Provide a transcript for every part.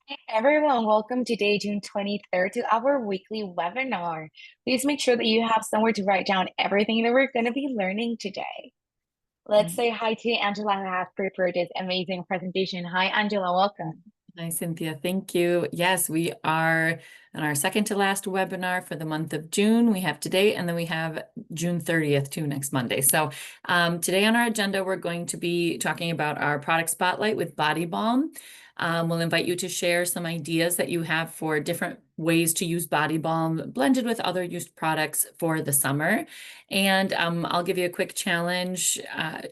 Hey everyone, welcome today, June 23rd, to our weekly webinar. Please make sure that you have somewhere to write down everything that we're going to be learning today. Let's Mm. say hi to Angela, who has prepared this amazing presentation. Hi, Angela, welcome. Hi, Cynthia. Thank you. Yes, we are on our second to last webinar for the month of June. We have today, and then we have June 30th too, next Monday. So today on our agenda, we're going to be talking about our product spotlight with Body Balm. We'll invite you to share some ideas that you have for different ways to use Body Balm blended with other used products for the summer. And I'll give you a quick challenge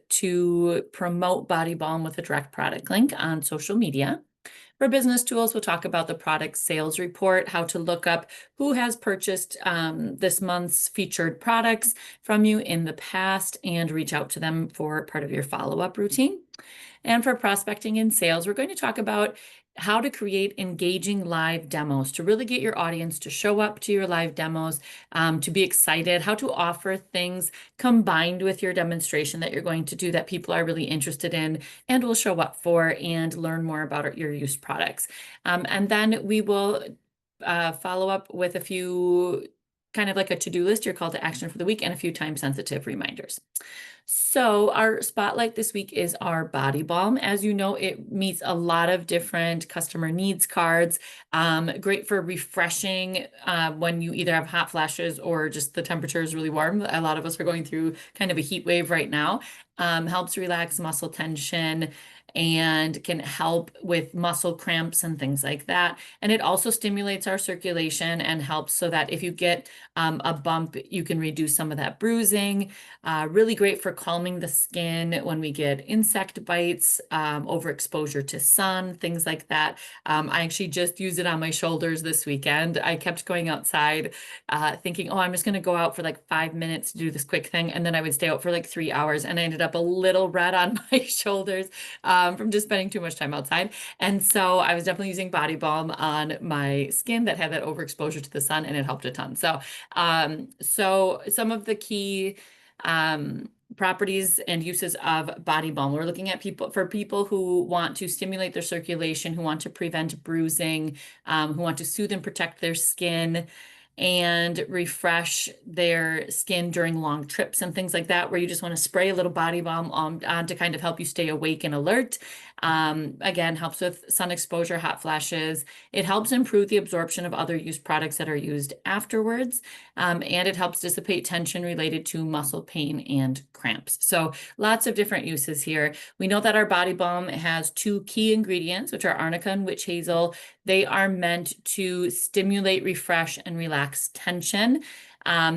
to promote Body Balm with a direct product link on social media. For business tools, we'll talk about the product sales report, how to look up who has purchased this month's featured products from you in the past and reach out to them for part of your follow-up routine. And for prospecting and sales, we're going to talk about how to create engaging live demos to really get your audience to show up to your live demos, to be excited, how to offer things combined with your demonstration that you're going to do that people are really interested in and will show up for and learn more about your used products. And then we will follow up with a few kind of like a to-do list, your call to action for the week, and a few time-sensitive reminders. So our spotlight this week is our Body Balm. As you know, it meets a lot of different customer needs cards. Great for refreshing when you either have hot flashes or just the temperature is really warm. A lot of us are going through kind of a heat wave right now. Helps relax muscle tension and can help with muscle cramps and things like that. And it also stimulates our circulation and helps so that if you get a bump, you can reduce some of that bruising. Really great for calming the skin when we get insect bites, overexposure to sun, things like that. I actually just used it on my shoulders this weekend. I kept going outside thinking, oh, I'm just going to go out for like 5 minutes to do this quick thing. And then I would stay out for like 3 hours. And I ended up a little red on my shoulders from just spending too much time outside. And so I was definitely using Body Balm on my skin that had that overexposure to the sun, and it helped a ton. So some of the key properties and uses of Body Balm. We're looking at people who want to stimulate their circulation, who want to prevent bruising, who want to soothe and protect their skin and refresh their skin during long trips and things like that, where you just want to spray a little Body Balm on to kind of help you stay awake and alert. Again, helps with sun exposure, hot flashes. It helps improve the absorption of other used products that are used afterwards. And it helps dissipate tension related to muscle pain and cramps. So lots of different uses here. We know that our Body Balm has two key ingredients, which are arnica and witch hazel. They are meant to stimulate, refresh, and relax tension.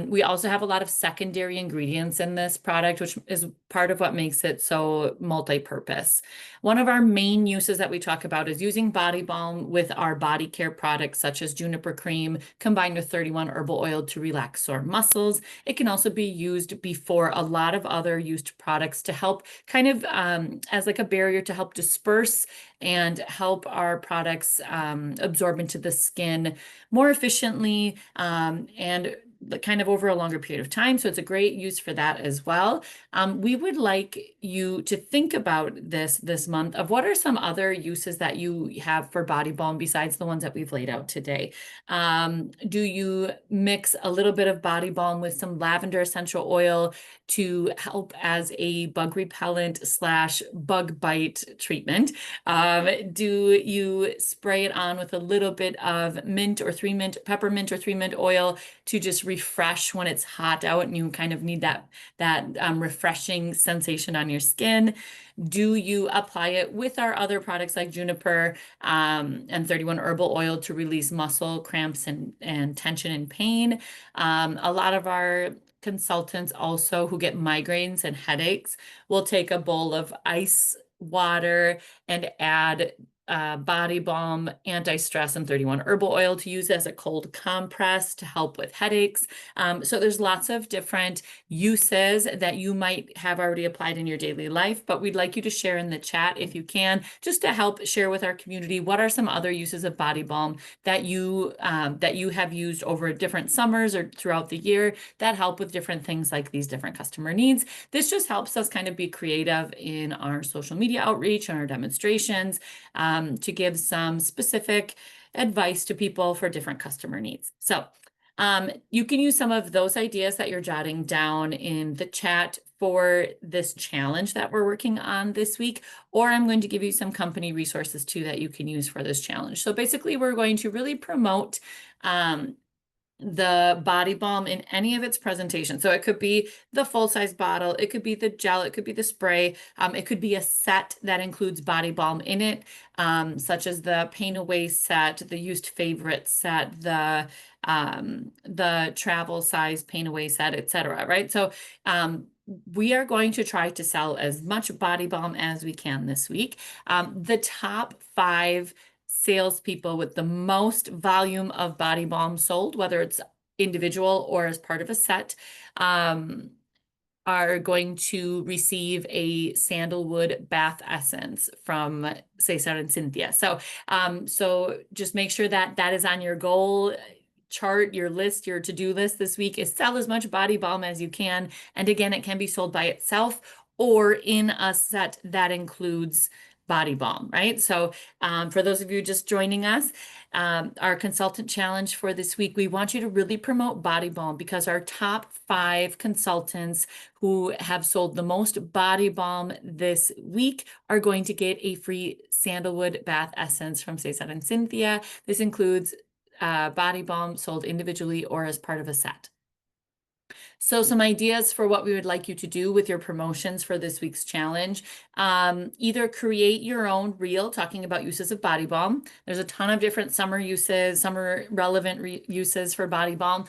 We also have a lot of secondary ingredients in this product, which is part of what makes it so multi-purpose. One of our main uses that we talk about is using Body Balm with our body care products, such as juniper cream combined with 31 herbal oil to relax sore muscles. It can also be used before a lot of other used products to help kind of as like a barrier to help disperse and help our products absorb into the skin more efficiently and kind of over a longer period of time. So it's a great use for that as well. We would like you to think about this month of what are some other uses that you have for Body Balm besides the ones that we've laid out today. Do you mix a little bit of Body Balm with some lavender essential oil to help as a bug repellent slash bug bite treatment? Do you spray it on with a little bit of peppermint or 3-mint oil to just refresh when it's hot out and you kind of need that refreshing sensation on your skin? Do you apply it with our other products like juniper and 31 herbal oil to release muscle cramps and tension and pain? A lot of our consultants also who get migraines and headaches will take a bowl of ice water and add Body Balm, anti-stress, and 31 herbal oil to use as a cold compress to help with headaches. So there's lots of different uses that you might have already applied in your daily life, but we'd like you to share in the chat if you can, just to help share with our community what are some other uses of Body Balm that you have used over different summers or throughout the year that help with different things like these different customer needs. This just helps us kind of be creative in our social media outreach and our demonstrations. to give some specific advice to people for different customer needs. So you can use some of those ideas that you're jotting down in the chat for this challenge that we're working on this week, or I'm going to give you some company resources too that you can use for this challenge. So basically, we're going to really promote the body balm in any of its presentations. So it could be the full-size bottle, it could be the gel, it could be the spray, it could be a set that includes body balm in it, such as the Pain Away set, the Used Favorite set, the travel size Pain Away set, etc. Right? So we are going to try to sell as much body balm as we can this week. The top 5 salespeople with the most volume of body balm sold, whether it's individual or as part of a set, are going to receive a sandalwood bath essence from Cesar and Cynthia. So just make sure that that is on your goal chart, your list, your to-do list this week is sell as much body balm as you can. And again, it can be sold by itself or in a set that includes body balm, right? So for those of you just joining us, our consultant challenge for this week, we want you to really promote body balm because our top 5 consultants who have sold the most body balm this week are going to get a free sandalwood bath essence from Cesar and Cynthia. This includes body balm sold individually or as part of a set. So some ideas for what we would like you to do with your promotions for this week's challenge. Either create your own reel talking about uses of body balm. There's a ton of different summer uses, summer relevant uses for body balm.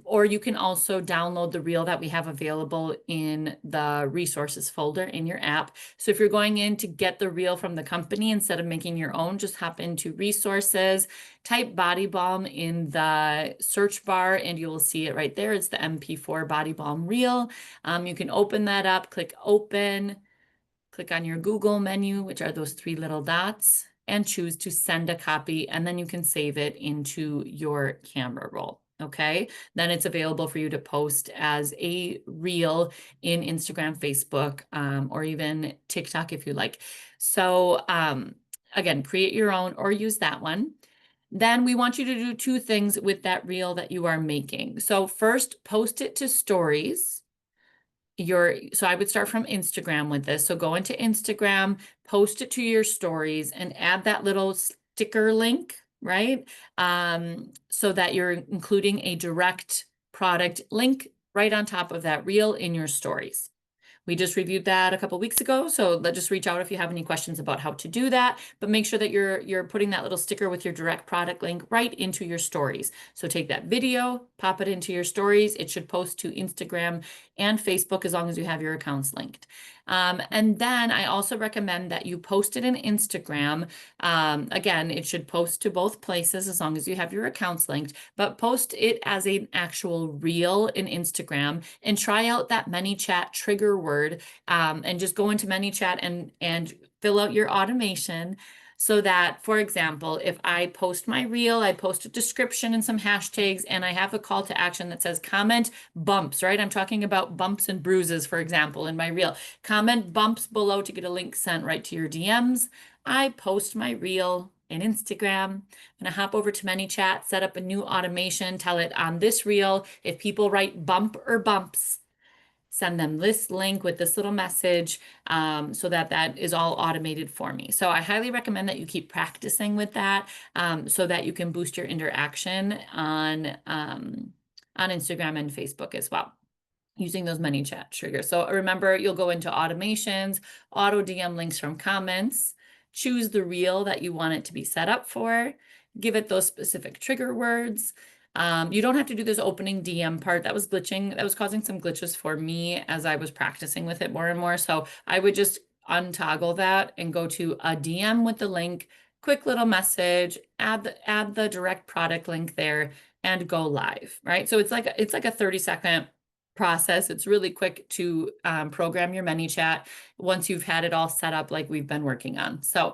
Or you can also download the reel that we have available in the resources folder in your app. So if you're going in to get the reel from the company instead of making your own, just hop into resources, type body balm in the search bar, and you will see it right there. It's the MP4 body balm reel. You can open that up, click open, click on your Google menu, which are those 3 little dots, and choose to send a copy, and then you can save it into your camera roll. Okay, then it's available for you to post as a reel in Instagram, Facebook, or even TikTok if you like. So again, create your own or use that one. Then we want you to do 2 things with that reel that you are making. So first, post it to stories. So I would start from Instagram with this. So go into Instagram, post it to your stories, and add that little sticker link, right? So that you're including a direct product link right on top of that reel in your stories. We just reviewed that a couple weeks ago, so just reach out if you have any questions about how to do that, but make sure that you're putting that little sticker with your direct product link right into your stories. So take that video, pop it into your stories. It should post to Instagram and Facebook as long as you have your accounts linked. And then I also recommend that you post it in Instagram. Again, it should post to both places as long as you have your accounts linked, but post it as an actual reel in Instagram and try out that ManyChat trigger word, and just go into ManyChat and fill out your automation. So that, for example, if I post my reel, I post a description and some hashtags, and I have a call to action that says comment bumps, right? I'm talking about bumps and bruises, for example, in my reel. Comment bumps below to get a link sent right to your DMs. I post my reel in Instagram. I'm gonna hop over to ManyChat, set up a new automation, tell it on this reel, if people write bump or bumps, send them this link with this little message, so that that is all automated for me. So I highly recommend that you keep practicing with that, so that you can boost your interaction on Instagram and Facebook as well, using those ManyChat triggers. So remember, you'll go into automations, auto DM links from comments, choose the reel that you want it to be set up for, give it those specific trigger words. You don't have to do this opening DM part. That was glitching. That was causing some glitches for me as I was practicing with it more and more. So I would just untoggle that and go to a DM with the link, quick little message, add the direct product link there, and go live, right? So it's like a 30-second process. It's really quick to program your ManyChat once you've had it all set up like we've been working on. So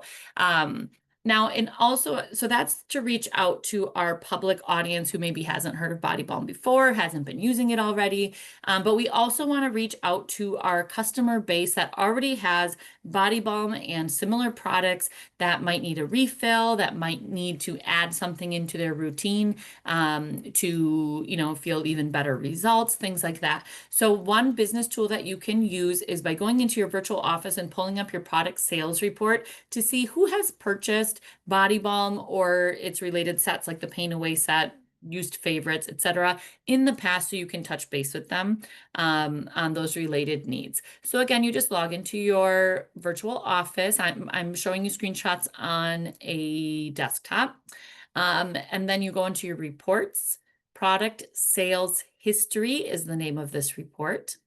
Now, and also, so that's to reach out to our public audience who maybe hasn't heard of Body Balm before, hasn't been using it already. But we also want to reach out to our customer base that already has Body Balm and similar products that might need a refill, that might need to add something into their routine to, feel even better results, things like that. So one business tool that you can use is by going into your virtual office and pulling up your product sales report to see who has purchased Body Balm or its related sets like the Pain Away set, used favorites, etc., in the past so you can touch base with them on those related needs. So again, you just log into your virtual office. I'm showing you screenshots on a desktop. And then you go into your reports. Product sales history is the name of this report.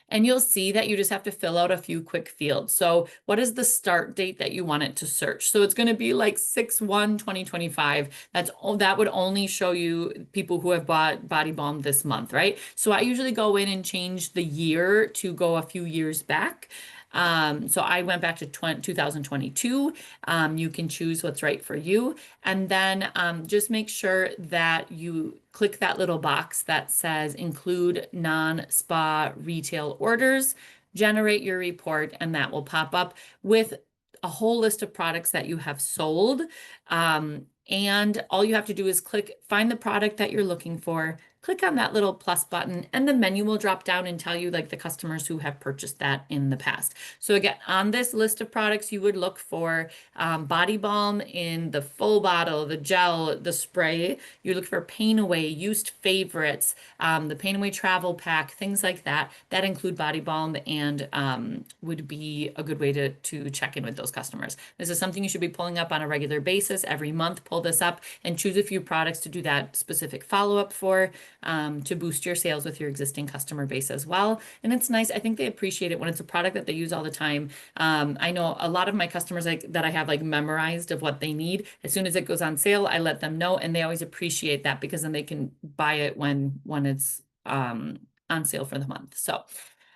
And you'll see that you just have to fill out a few quick fields. So what is the start date that you want it to search? So it's going to be like 6/1/2025. That would only show you people who have bought Body Balm this month, right? So I usually go in and change the year to go a few years back. So I went back to 2022. You can choose what's right for you. And then just make sure that you click that little box that says include non-spa retail orders, generate your report, and that will pop up with a whole list of products that you have sold. And all you have to do is find the product that you're looking for, click on that little plus button, and the menu will drop down and tell you like the customers who have purchased that in the past. So again, on this list of products, you would look for Body Balm in the full bottle, the gel, the spray. You look for Pain Away, used favorites, the Pain Away travel pack, things like that, that include Body Balm and would be a good way to check in with those customers. This is something you should be pulling up on a regular basis every month. Pull this up and choose a few products to do that specific follow-up for to boost your sales with your existing customer base as well. And it's nice. I think they appreciate it when it's a product that they use all the time. I know a lot of my customers that I have like memorized of what they need. As soon as it goes on sale, I let them know, and they always appreciate that because then they can buy it when it's on sale for the month. So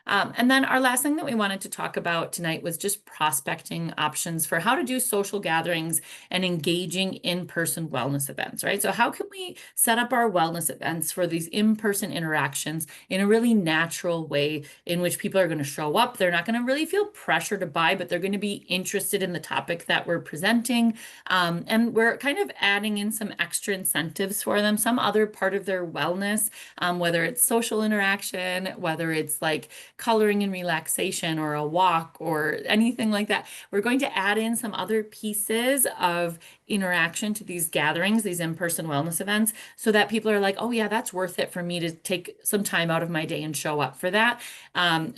and then our last thing that we wanted to talk about tonight was just prospecting options for how to do social gatherings and engaging in-person wellness events, right? So how can we set up our wellness events for these in-person interactions in a really natural way in which people are going to show up? They're not going to really feel pressure to buy, but they're going to be interested in the topic that we're presenting. And we're kind of adding in some extra incentives for them, some other part of their wellness, whether it's social interaction, whether it's like coloring and relaxation or a walk or anything like that. We're going to add in some other pieces of interaction to these gatherings, these in-person wellness events, so that people are like, oh yeah, that's worth it for me to take some time out of my day and show up for that.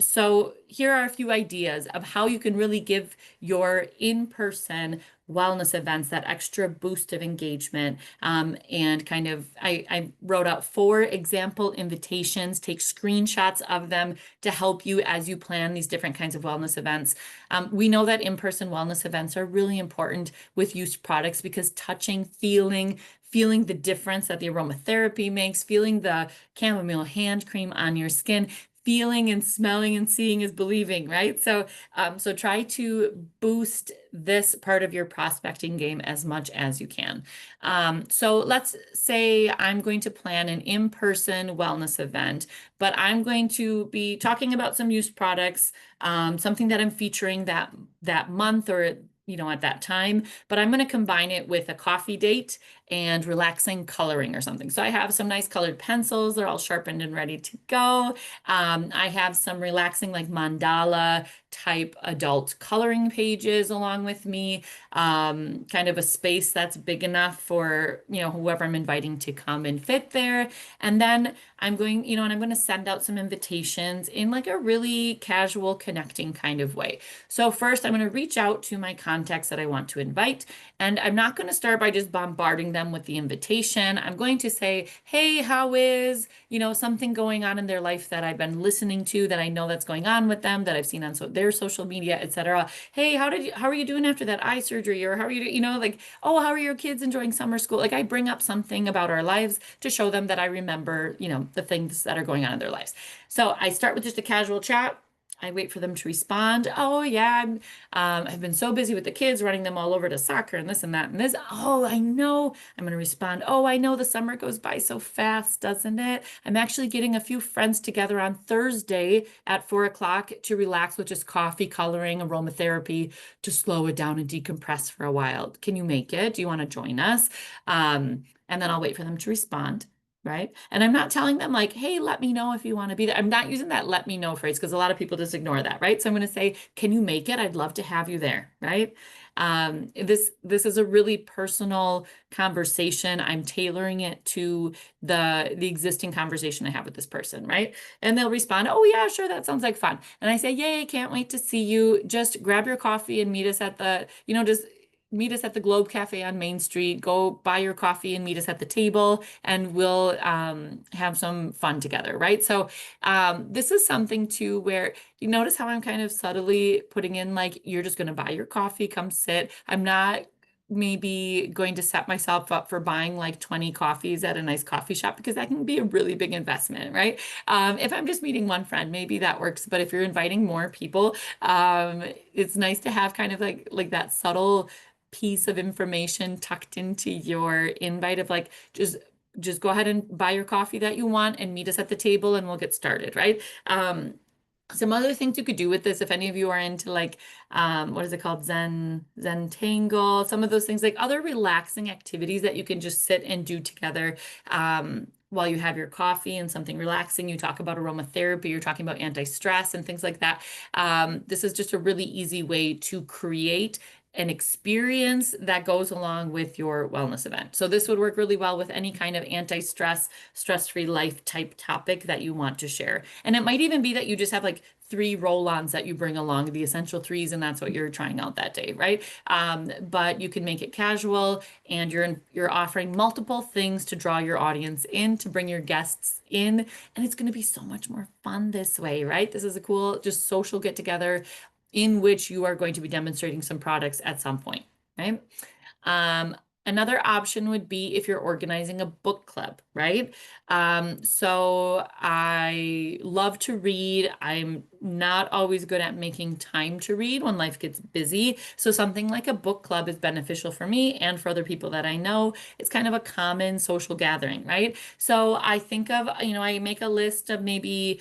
So here are a few ideas of how you can really give your in-person wellness events that extra boost of engagement. And kind of, I wrote out 4 example invitations, take screenshots of them to help you as you plan these different kinds of wellness events. We know that in-person wellness events are really important with used products because touching, feeling the difference that the aromatherapy makes, feeling the chamomile hand cream on your skin, feeling and smelling and seeing is believing, right? So try to boost this part of your prospecting game as much as you can. So let's say I'm going to plan an in-person wellness event, but I'm going to be talking about some used products, something that I'm featuring that month or at that time, but I'm going to combine it with a coffee date and relaxing coloring or something. So I have some nice colored pencils. They're all sharpened and ready to go. I have some relaxing like mandala type adult coloring pages along with me, kind of a space that's big enough for, whoever I'm inviting to come and fit there. And then I'm going, and I'm going to send out some invitations in like a really casual connecting kind of way. So first I'm going to reach out to my contacts that I want to invite, and I'm not going to start by just bombarding them with the invitation. I'm going to say, hey, how is, something going on in their life that I've been listening to, that I know that's going on with them, that I've seen on their social media, etc. Hey, how are you doing after that eye surgery? Or how are you, like, oh, how are your kids enjoying summer school? Like I bring up something about our lives to show them that I remember, the things that are going on in their lives. So I start with just a casual chat. I wait for them to respond. Oh yeah, I've been so busy with the kids, running them all over to soccer and this and that and this. Oh, I know. I'm going to respond. Oh, I know the summer goes by so fast, doesn't it? I'm actually getting a few friends together on Thursday at 4 o'clock to relax with just coffee, coloring, aromatherapy to slow it down and decompress for a while. Can you make it? Do you want to join us? And then I'll wait for them to respond. Right. And I'm not telling them like, hey, let me know if you want to be there. I'm not using that let me know phrase because a lot of people just ignore that. Right. So I'm going to say, can you make it? I'd love to have you there. Right. This is a really personal conversation. I'm tailoring it to the existing conversation I have with this person. Right. And they'll respond, oh, yeah, sure. That sounds like fun. And I say, yay, can't wait to see you. Just grab your coffee and meet us at just meet us at the Globe Cafe on Main Street. Go buy your coffee and meet us at the table, and we'll have some fun together, right? So this is something too where you notice how I'm kind of subtly putting in like, you're just going to buy your coffee, come sit. I'm not maybe going to set myself up for buying like 20 coffees at a nice coffee shop because that can be a really big investment, right? If I'm just meeting one friend, maybe that works. But if you're inviting more people, it's nice to have kind of like that subtle piece of information tucked into your invite of like just go ahead and buy your coffee that you want and meet us at the table and we'll get started, right? Some other things you could do with this, if any of you are into like, what is it called? Zen Tangle, some of those things, like other relaxing activities that you can just sit and do together, while you have your coffee and something relaxing. You talk about aromatherapy, you're talking about anti-stress and things like that. This is just a really easy way to create an experience that goes along with your wellness event. So this would work really well with any kind of anti-stress, stress-free life type topic that you want to share. And it might even be that you just have like 3 roll-ons that you bring along, the essential threes, and that's what you're trying out that day, right? But you can make it casual, and you're offering multiple things to draw your audience in, to bring your guests in, and it's going to be so much more fun this way, right? This is a cool, just social get together in which you are going to be demonstrating some products at some point, right? Um, Another option would be if you're organizing a book club, right? So I love to read. I'm not always good at making time to read when life gets busy. So something like a book club is beneficial for me and for other people that I know. It's kind of a common social gathering, right? So I think of, I make a list of maybe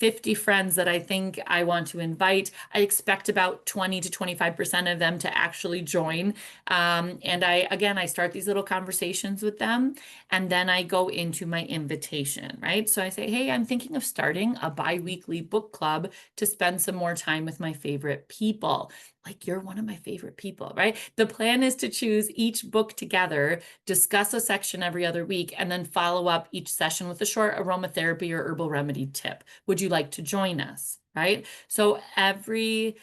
50 friends that I think I want to invite. I expect about 20 to 25% of them to actually join. And I start these little conversations with them, and then I go into my invitation, right? So I say, hey, I'm thinking of starting a bi-weekly book club to spend some more time with my favorite people. Like, you're one of my favorite people, right? The plan is to choose each book together, discuss a section every other week, and then follow up each session with a short aromatherapy or herbal remedy tip. Would you like to join us? Right? So every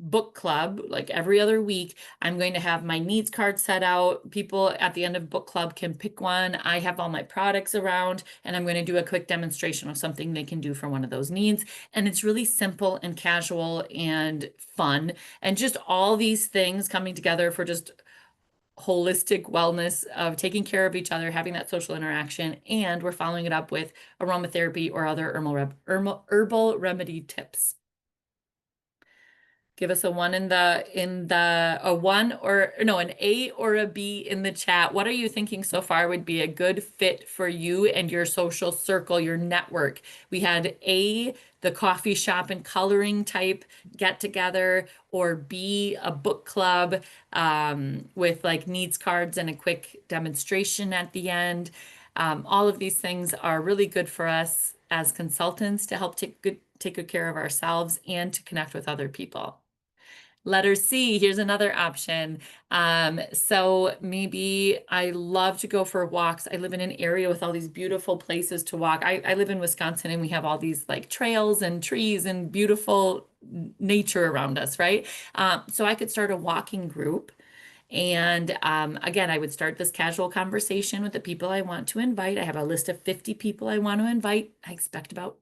book club, like every other week, I'm going to have my needs card set out. People at the end of book club can pick one. I have all my products around, and I'm going to do a quick demonstration of something they can do for one of those needs. And it's really simple and casual and fun, and just all these things coming together for just holistic wellness of taking care of each other, having that social interaction, and we're following it up with aromatherapy or other herbal remedy tips. Give us a one a one or no, an A or a B in the chat. What are you thinking so far would be a good fit for you and your social circle, your network? We had A, the coffee shop and coloring type get together, or B, a book club with like needs cards and a quick demonstration at the end. All of these things are really good for us as consultants to help take good care of ourselves and to connect with other people. Letter C, here's another option. So maybe I love to go for walks. I live in an area with all these beautiful places to walk. I live in Wisconsin, and we have all these like trails and trees and beautiful nature around us, right? So I could start a walking group. And again, I would start this casual conversation with the people I want to invite. I have a list of 50 people I want to invite. I expect about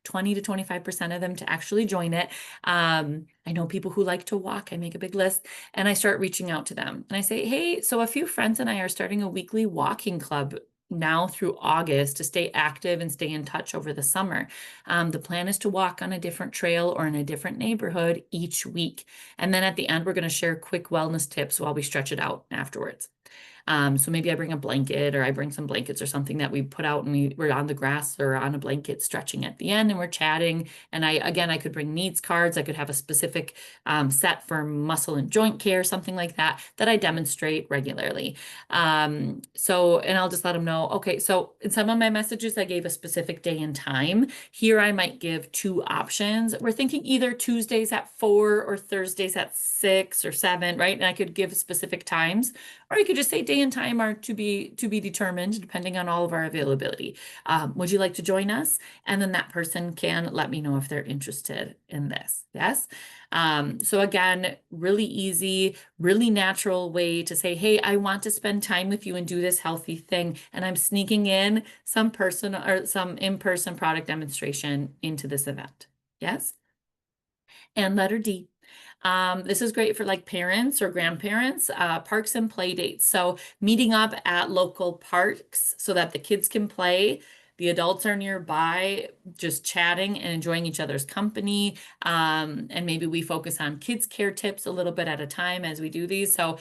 20 to 25% of them to actually join it. I know people who like to walk. I make a big list, and I start reaching out to them. And I say, hey, so a few friends and I are starting a weekly walking club. now through August to stay active and stay in touch over the summer. The plan is to walk on a different trail or in a different neighborhood each week. And then at the end, we're going to share quick wellness tips while we stretch it out afterwards. So maybe I bring a blanket or I bring some blankets or something that we put out and we're on the grass or on a blanket stretching at the end and we're chatting. And I could bring needs cards. I could have a specific set for muscle and joint care, something like that, that I demonstrate regularly. And I'll just let them know, okay, so in some of my messages, I gave a specific day and time. Here I might give two options. We're thinking either Tuesdays at 4 or Thursdays at 6 or 7, right? And I could give specific times. Or you could just say day and time are to be determined depending on all of our availability. Would you like to join us? And then that person can let me know if they're interested in this. Yes. So again, really easy, really natural way to say, hey, I want to spend time with you and do this healthy thing. And I'm sneaking in some person or some in-person product demonstration into this event. Yes. And letter D. This is great for like parents or grandparents, parks and play dates. So meeting up at local parks so that the kids can play. The adults are nearby, just chatting and enjoying each other's company. And maybe we focus on kids care tips a little bit at a time as we do these. So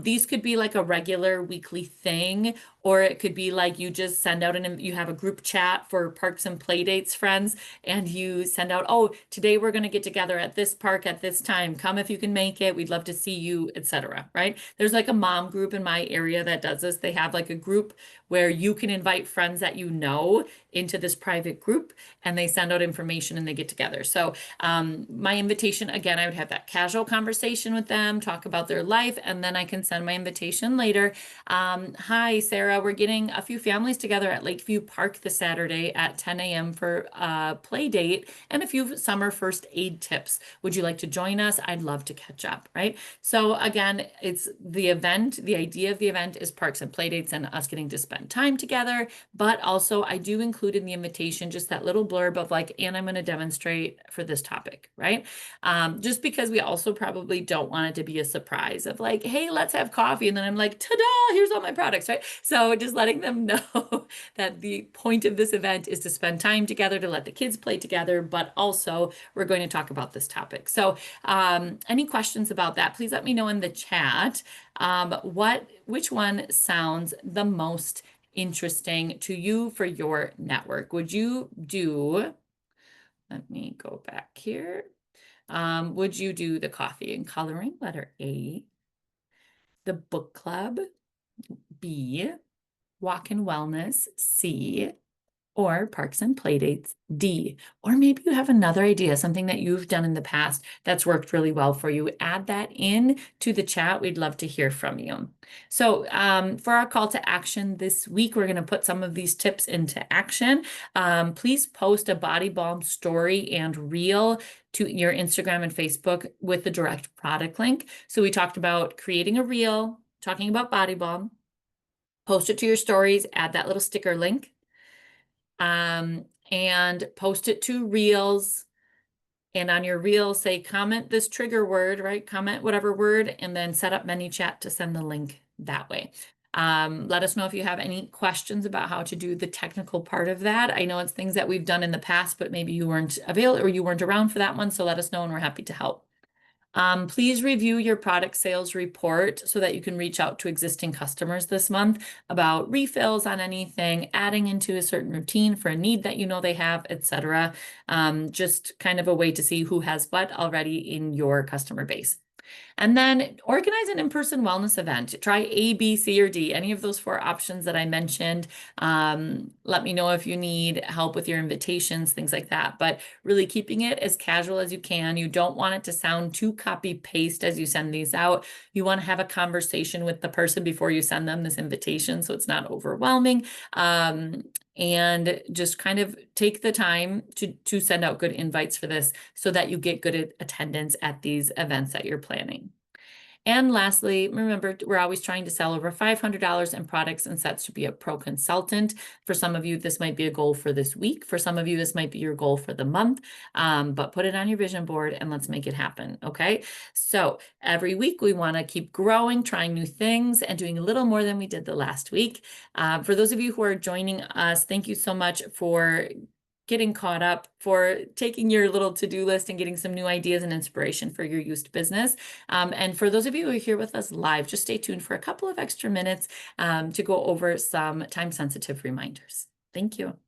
these could be like a regular weekly thing, or it could be like you just send out you have a group chat for parks and play dates, friends, and you send out, oh, today we're going to get together at this park at this time. Come if you can make it. We'd love to see you, etc. Right? There's like a mom group in my area that does this. They have like a group where you can invite friends that you know into this private group and they send out information and they get together. So my invitation, again, I would have that casual conversation with them, talk about their life, and then I can send my invitation later. Hi, Sarah, we're getting a few families together at Lakeview Park this Saturday at 10 a.m. for a play date and a few summer first aid tips. Would you like to join us? I'd love to catch up, right? So again, it's the event. The idea of the event is parks and play dates and us getting to spend time together. But also I do include in the invitation just that little blurb of like, and I'm going to demonstrate for this topic, right? Just because we also probably don't want it to be a surprise of like, hey, let's have coffee. And then I'm like, ta-da, here's all my products, right? So just letting them know that the point of this event is to spend time together, to let the kids play together, but also we're going to talk about this topic. So any questions about that, please let me know in the chat. Which one sounds the most interesting to you for your network? Would you do, let me go back here. Would you do the coffee and coloring, letter A, the book club, B, walk and wellness, C, or parks and playdates, D? Or maybe you have another idea, something that you've done in the past that's worked really well for you. Add that in to the chat. We'd love to hear from you. So for our call to action this week, we're going to put some of these tips into action. Please post a Body Balm story and reel to your Instagram and Facebook with the direct product link. So we talked about creating a reel, talking about Body Balm, post it to your stories, add that little sticker link. And post it to Reels. And on your reel, say, comment this trigger word, right? Comment whatever word, and then set up ManyChat to send the link that way. Let us know if you have any questions about how to do the technical part of that. I know it's things that we've done in the past, but maybe you weren't available or you weren't around for that one. So let us know and we're happy to help. Please review your product sales report so that you can reach out to existing customers this month about refills on anything, adding into a certain routine for a need that you know they have, etc. Just kind of a way to see who has what already in your customer base. And then organize an in-person wellness event. Try A, B, C, or D, any of those 4 options that I mentioned. Let me know if you need help with your invitations, things like that. But really keeping it as casual as you can. You don't want it to sound too copy-paste as you send these out. You want to have a conversation with the person before you send them this invitation so it's not overwhelming. And just kind of take the time to send out good invites for this so that you get good attendance at these events that you're planning. And lastly, remember, we're always trying to sell over $500 in products and sets to be a pro consultant. For some of you, this might be a goal for this week. For some of you, this might be your goal for the month, but put it on your vision board and let's make it happen, okay? So every week we want to keep growing, trying new things, and doing a little more than we did the last week. For those of you who are joining us, thank you so much for getting caught up, for taking your little to-do list and getting some new ideas and inspiration for your used business. And for those of you who are here with us live, just stay tuned for a couple of extra minutes to go over some time-sensitive reminders. Thank you.